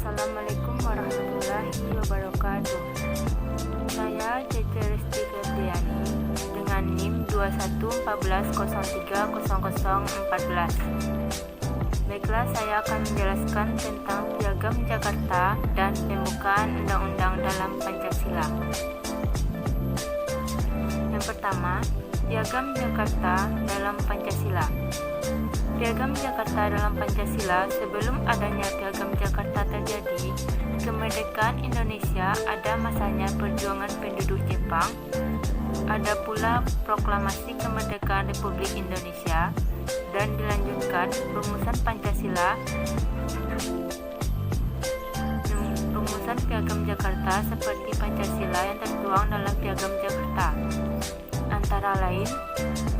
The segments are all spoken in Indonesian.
Assalamualaikum warahmatullahi wabarakatuh. Saya Cece Risti Febriani dengan NIM 2114030014. Baiklah, saya akan menjelaskan tentang Piagam Jakarta dan pembukaan undang-undang dalam Pancasila. Yang pertama, Piagam Jakarta dalam Pancasila. Piagam Jakarta dalam Pancasila. Sebelum adanya Piagam Jakarta terjadi, kemerdekaan Indonesia, ada masanya perjuangan penduduk Jepang, ada pula proklamasi kemerdekaan Republik Indonesia, dan dilanjutkan rumusan Pancasila, rumusan Piagam Jakarta seperti Pancasila yang tertuang dalam Piagam Jakarta. Antara lain,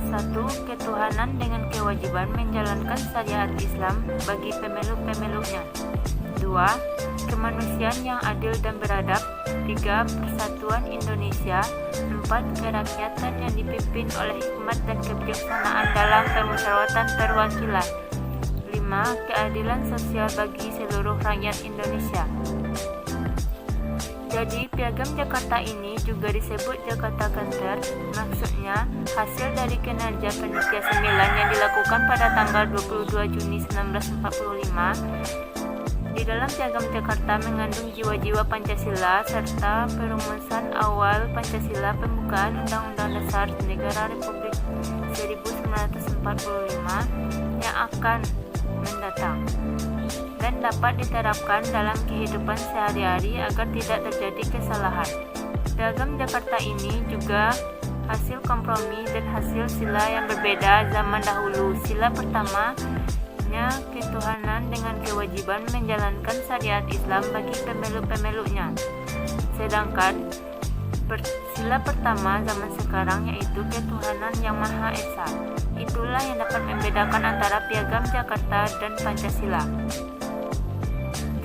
1. Ketuhanan dengan kewajiban menjalankan syariat Islam bagi pemilu-pemilunya. 2. Kemanusiaan yang adil dan beradab. 3. Persatuan Indonesia. 4. Kerakyatan yang dipimpin oleh hikmat dan kebijaksanaan dalam permusyawaratan perwakilan. 5. Keadilan sosial bagi seluruh rakyat Indonesia. Jadi, Piagam Jakarta ini juga disebut Jakarta Charter, maksudnya hasil dari kinerja Panitia 9 yang dilakukan pada tanggal 22 Juni 1945. Di dalam Piagam Jakarta mengandung jiwa-jiwa Pancasila serta perumusan awal Pancasila, pembukaan Undang-Undang Dasar Negara Republik 1945 yang akan mendatang dan dapat diterapkan dalam kehidupan sehari-hari agar tidak terjadi kesalahan. Piagam Jakarta ini juga hasil kompromi dan hasil sila yang berbeda zaman dahulu. Sila pertamanya ketuhanan dengan kewajiban menjalankan syariat Islam bagi pemilu-pemilunya. Sedangkan sila pertama zaman sekarang yaitu ketuhanan yang Maha Esa. Itulah yang dapat membedakan antara Piagam Jakarta dan Pancasila.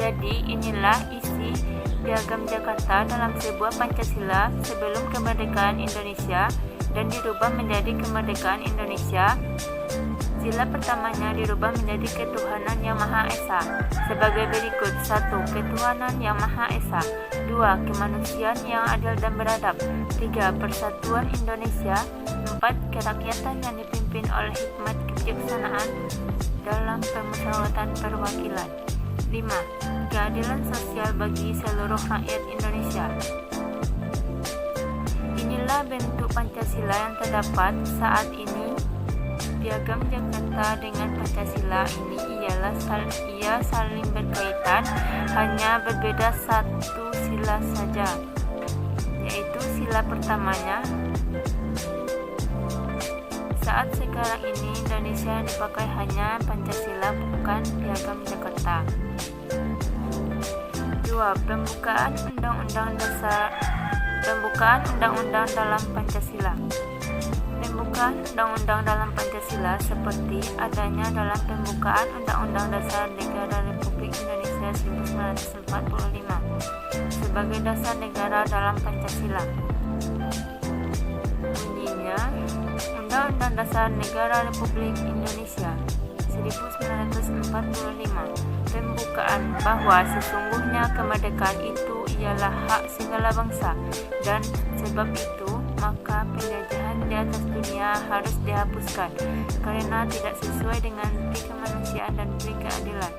Jadi, inilah isi Piagam Jakarta dalam sebuah Pancasila sebelum kemerdekaan Indonesia dan dirubah menjadi kemerdekaan Indonesia. Sila pertamanya dirubah menjadi ketuhanan yang Maha Esa sebagai berikut: 1. Ketuhanan yang Maha Esa. 2. Kemanusiaan yang adil dan beradab. 3. Persatuan Indonesia. 4. Kerakyatan yang dipimpin oleh hikmat kebijaksanaan dalam permusyawaratan perwakilan. 5. Keadilan sosial bagi seluruh rakyat Indonesia. Inilah bentuk Pancasila yang terdapat saat ini. Piagam Jakarta dengan Pancasila ini ia saling berkaitan, hanya berbeda satu sila saja, yaitu sila pertamanya. Saat sekarang ini Indonesia yang dipakai hanya Pancasila, bukan Piagam Jakarta. 2. Pembukaan undang-undang dalam Pancasila. Pembukaan undang-undang dalam Pancasila seperti adanya dalam pembukaan Undang-Undang Dasar Negara Republik Indonesia 1945 sebagai dasar negara dalam Pancasila. Bunyinya, Undang-Undang Dasar Negara Republik Indonesia 1945, pembukaan bahwa sesungguhnya kemerdekaan itu ialah hak segala bangsa, dan sebab itu maka penjajahan di atas dunia harus dihapuskan karena tidak sesuai dengan pri kemanusiaan dan pri keadilan,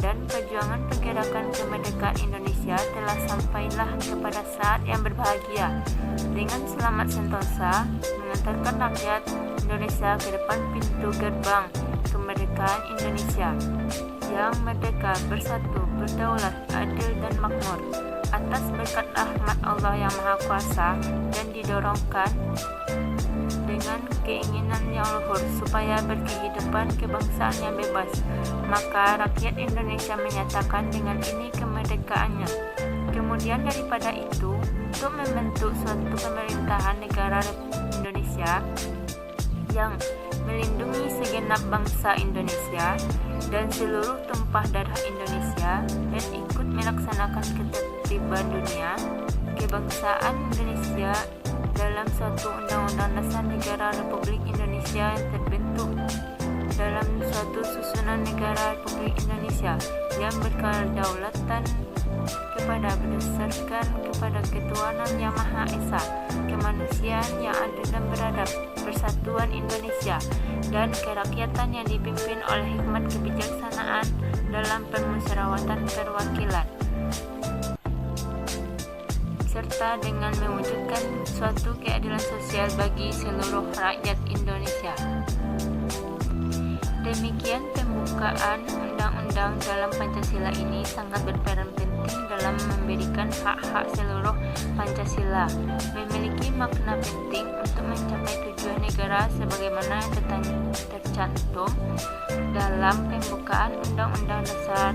dan perjuangan pergerakan kemerdekaan Indonesia telah sampailah kepada saat yang berbahagia dengan selamat sentosa mengantarkan rakyat Indonesia ke depan pintu gerbang kemerdekaan Indonesia yang merdeka, bersatu, berdaulat, adil dan makmur atas berkat rahmat Allah yang Maha Kuasa, dan didorongkan dengan keinginan yang luhur supaya berkehidupan kebangsaan yang bebas. Maka rakyat Indonesia menyatakan dengan ini kemerdekaannya. Kemudian daripada itu, untuk membentuk suatu pemerintahan negara Indonesia yang melindungi segenap bangsa Indonesia dan seluruh tumpah darah Indonesia, dan ikut melaksanakan ketertiban dunia, kebangsaan Indonesia dalam suatu Undang-Undang Dasar Negara Republik Indonesia yang terbentuk dalam suatu susunan negara Republik Indonesia yang berkedaulatan berdasarkan kepada ketuhanan Yang Maha Esa, kemanusiaan yang adil dan beradab, persatuan Indonesia, dan kerakyatan yang dipimpin oleh hikmat kebijaksanaan dalam permusyawaratan perwakilan, serta dengan mewujudkan suatu keadilan sosial bagi seluruh rakyat Indonesia. Demikian pembukaan undang-undang dalam Pancasila ini sangat berperan penting dalam memberikan hak-hak seluruh Pancasila, memiliki makna penting untuk mencapai tujuan negara sebagaimana tercantum dalam pembukaan Undang-Undang Dasar.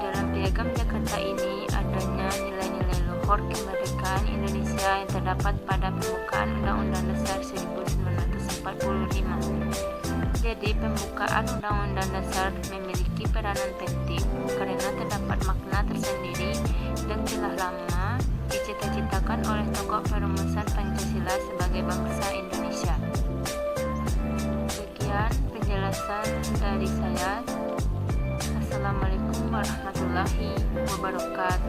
Dalam Piagam Jakarta ini adanya nilai-nilai luhur kemerdekaan Indonesia yang terdapat pada pembukaan Undang-Undang Dasar 1945. Jadi pembukaan Undang-Undang Dasar memiliki peranan penting karena terdapat makna tersendiri dan telah lama dicita-citakan oleh tokoh perumusan Pancasila sebagai bangsa Indonesia. Sekian penjelasan dari saya. Assalamualaikum warahmatullahi wabarakatuh.